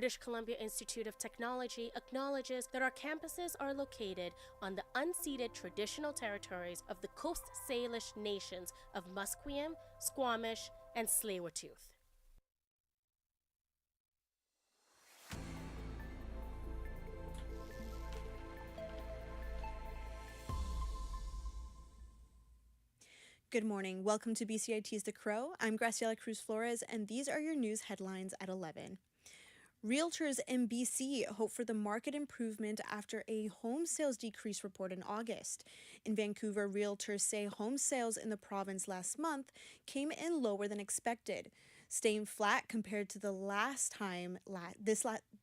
British Columbia Institute of Technology acknowledges that our campuses are located on the unceded traditional territories of the Coast Salish nations of Musqueam, Squamish, and Tsleil-Waututh. Good morning. Welcome to BCIT's The Crow. I'm Graciela Cruz Flores, and these are your news headlines at 11. Realtors in BC hope for the market improvement after a home sales decrease report in August. In Vancouver, realtors say home sales in the province last month came in lower than expected, staying flat compared to the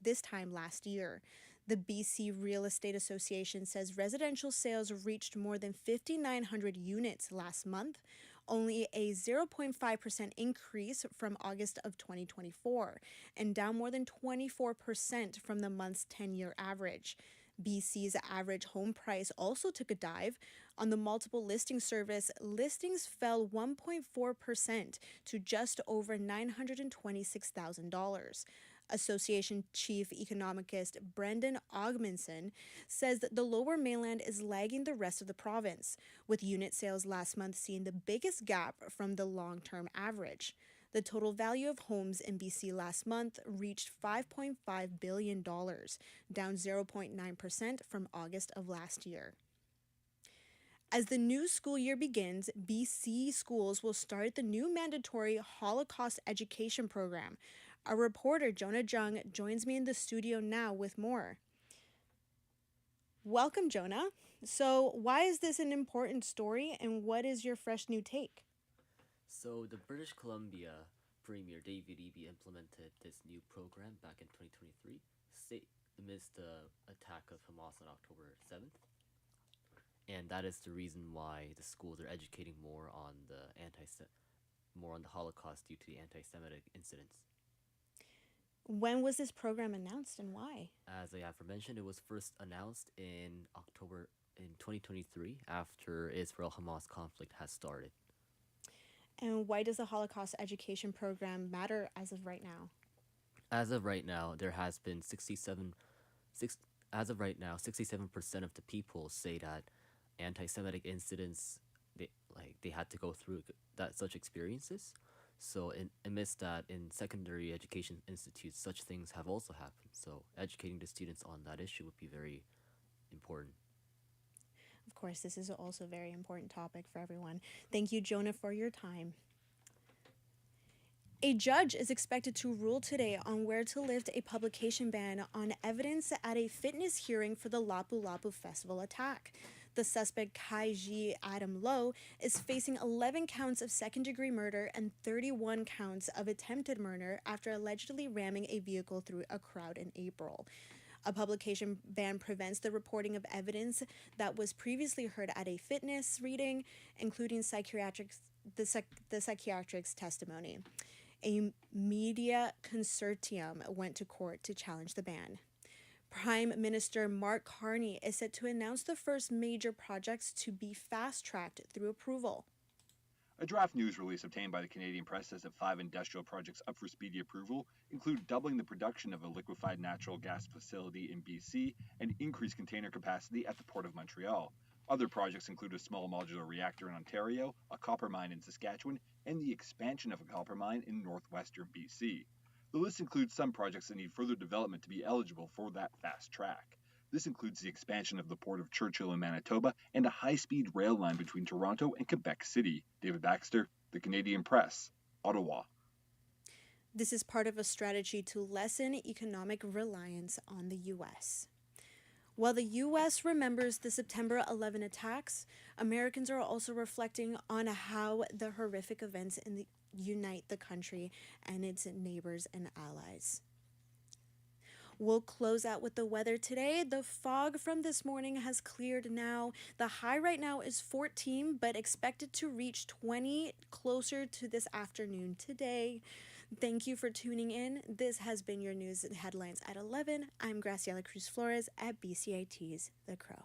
this time last year. The BC Real Estate Association says residential sales reached more than 5,900 units last month, only a 0.5% increase from August of 2024, and down more than 24% from the month's 10-year average. BC's average home price also took a dive. On the multiple listing service, listings fell 1.4% to just over $926,000. Association Chief Economist Brendan Ogmanson says that the Lower Mainland is lagging the rest of the province, with unit sales last month seeing the biggest gap from the long-term average. The total value of homes in BC last month reached $5.5 billion, down 0.9% from August of last year. As the new school year begins, BC schools will start the new mandatory Holocaust education program. Our reporter, Jonah Jung, joins me in the studio now with more. Welcome, Jonah. So, why is this an important story, and what is your fresh new take? So, the British Columbia Premier David Eby implemented this new program back in 2023, amidst the attack of Hamas on October 7th. And that is the reason why the schools are educating more on the Holocaust due to the anti-Semitic incidents. When was this program announced and why? As I aforementioned, it was first announced in October in 2023 after Israel-Hamas conflict has started. And why does the Holocaust education program matter as of right now? As of right now, there has been 67% of the people say that anti-Semitic incidents, they had to go through such experiences. So amidst that, in secondary education institutes, such things have also happened. So educating the students on that issue would be very important. Of course, this is also a very important topic for everyone. Thank you, Jonah, for your time. A judge is expected to rule today on where to lift a publication ban on evidence at a fitness hearing for the Lapu Lapu Festival attack. The suspect, Kai Ji Adam Low, is facing 11 counts of second-degree murder and 31 counts of attempted murder after allegedly ramming a vehicle through a crowd in April. A publication ban prevents the reporting of evidence that was previously heard at a fitness reading, including the psychiatric's testimony. A media consortium went to court to challenge the ban. Prime Minister Mark Carney is set to announce the first major projects to be fast-tracked through approval. A draft news release obtained by the Canadian Press says that 5 industrial projects up for speedy approval include doubling the production of a liquefied natural gas facility in BC and increased container capacity at the Port of Montreal. Other projects include a small modular reactor in Ontario, a copper mine in Saskatchewan, and the expansion of a copper mine in northwestern BC. The list includes some projects that need further development to be eligible for that fast track. This includes the expansion of the Port of Churchill in Manitoba and a high-speed rail line between Toronto and Quebec City. David Baxter, The Canadian Press, Ottawa. This is part of a strategy to lessen economic reliance on the U.S. While the U.S. remembers the September 11 attacks, Americans are also reflecting on how the horrific events unite the country and its neighbors and allies. We'll close out with the weather today. The fog from this morning has cleared now. The high right now is 14, but expected to reach 20 closer to this afternoon today. Thank you for tuning in. This has been your news headlines at 11. I'm Graciela Cruz Flores at BCIT's The Crow.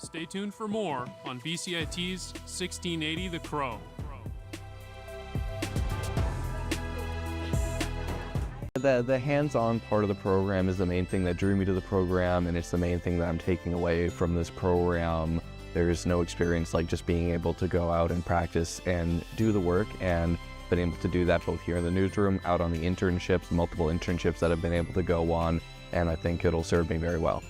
Stay tuned for more on BCIT's 1680 The Crow. The hands-on part of the program is the main thing that drew me to the program, and it's the main thing that I'm taking away from this program. There's no experience like just being able to go out and practice and do the work, and been able to do that both here in the newsroom, out on the internships, multiple internships that I've been able to go on, and I think it'll serve me very well.